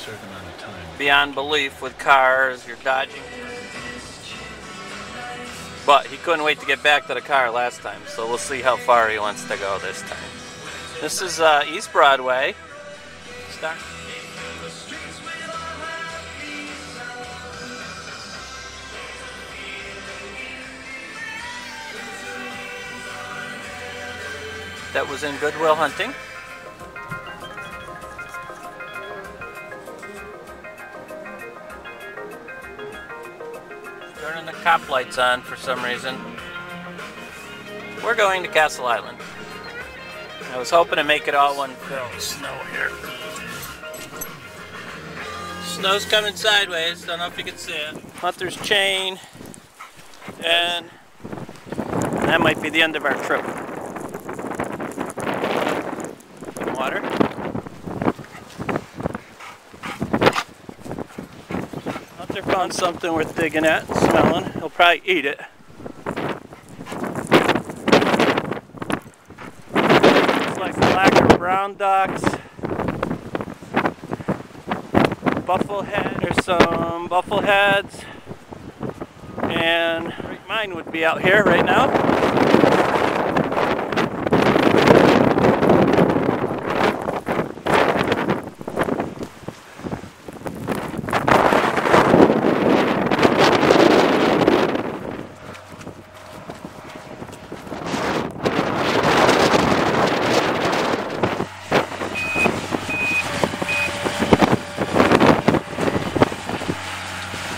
certain amount of time. Beyond belief with cars, you're dodging. But he couldn't wait to get back to the car last time, so we'll see how far he wants to go this time. This is East Broadway. Start. That was in Good Will Hunting. Turning the cop lights on for some reason. We're going to Castle Island. I was hoping to make it all one film. Snow here. Snow's coming sideways. Don't know if you can see it. Hunter's chain. And that might be the end of our trip. Water. Hunter found something worth digging at and smelling. He'll probably eat it. Looks like black or brown ducks. Bufflehead. There's some buffleheads. And mine would be out here right now.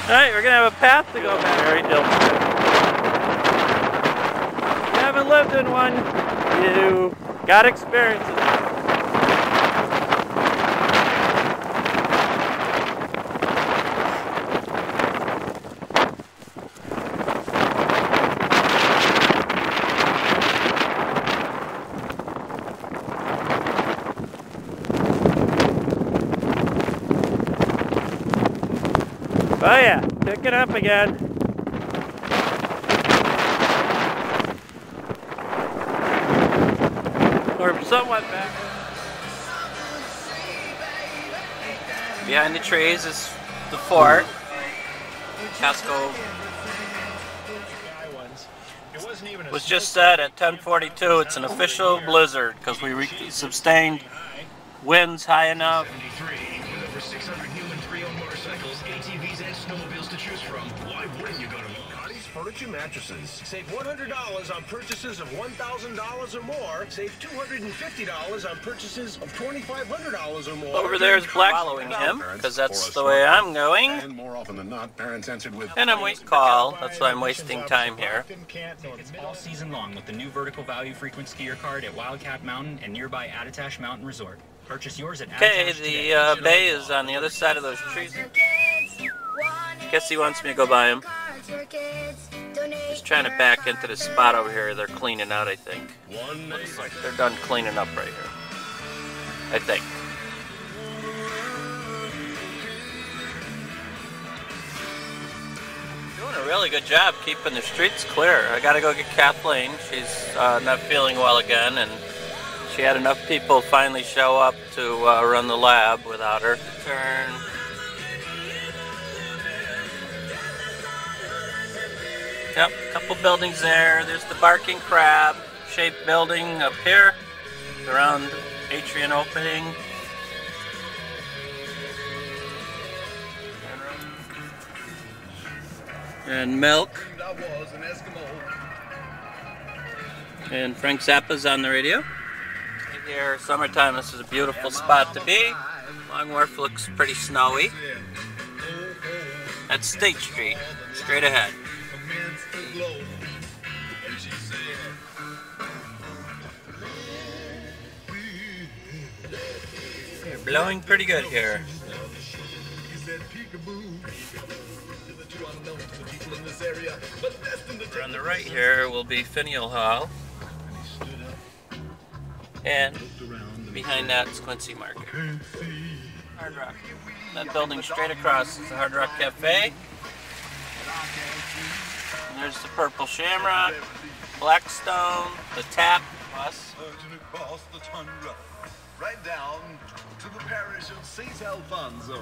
Alright, we're going to have a path to go back. Very Dill. If you haven't lived in one, you got experience it. Oh yeah, pick it up again. Or somewhat back. Behind the trees is the fort. Casco was just said at 10:42. It's an official blizzard because we sustained winds high enough. Over 600 new and pre-owned motorcycles, ATVs, and snowmobiles to choose from. Why wouldn't you go to Scotty's Furniture Mattresses? Save $100 on purchases of $1,000 or more. Save $250 on purchases of $2,500 or more. Over there is Black following him, because that's the way I'm going. And more often than not, parents answered with... And I'm waiting call, that's why I'm wasting time here. It's all season long with the new vertical value frequent skier card at Wildcat Mountain and nearby Attitash Mountain Resort. Purchase yours at Okay, the bay is on the other side of those trees. Guess he wants me to go by him. Just trying to back into the spot over here they're cleaning out, I think. Looks like they're done cleaning up right here. I think. Doing a really good job keeping the streets clear. I gotta go get Kathleen. She's not feeling well again, and she had enough people finally show up to run the lab without her. Turn. Yep, a couple buildings there. There's the Barking Crab shaped building up here. Around Atrian opening. And milk. And Frank Zappa's on the radio. Here, summertime, this is a beautiful spot to be. Long Wharf looks pretty snowy. That's State Street, straight ahead. Blowing pretty good here. On the right here will be Finial Hall. And behind that is Quincy Market. Hard Rock. That building straight across is the Hard Rock Cafe. And there's the Purple Shamrock, Blackstone, the Tap bus. right down to the parish of St. Alfonso.